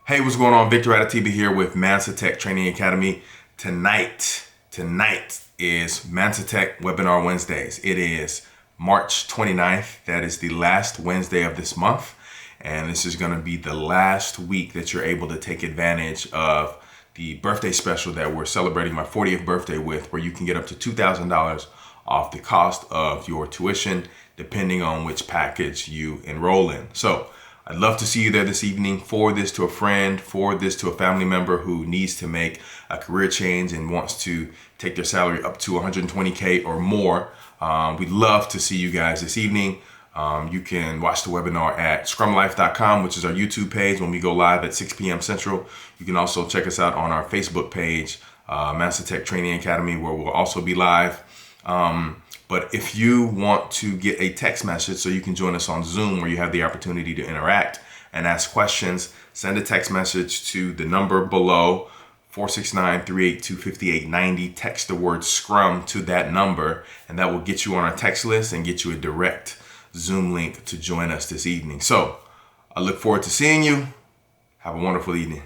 Hey, what's going on? Victor Adatiba here with Mansa Tek Training Academy. Tonight is Mansa Tek Webinar Wednesdays. It is March 29th. That is the last Wednesday of this month. And this is going to be the last week that you're able to take advantage of the birthday special that we're celebrating my 40th birthday with, where you can get up to $2,000 off the cost of your tuition, depending on which package you enroll in. So I'd love to see you there this evening. Forward this to a friend, forward this to a family member who needs to make a career change and wants to take their salary up to 120K or more. We'd love to see you guys this evening. You can watch the webinar at scrumlife.com, which is our YouTube page when we go live at 6 p.m. Central. You can also check us out on our Facebook page, Mansa Tek Training Academy, where we'll also be live. But if you want to get a text message so you can join us on Zoom, where you have the opportunity to interact and ask questions, send a text message to the number below, 469-382-5890. Text the word Scrum to that number, and that will get you on our text list and get you a direct Zoom link to join us this evening. So I look forward to seeing you. Have a wonderful evening.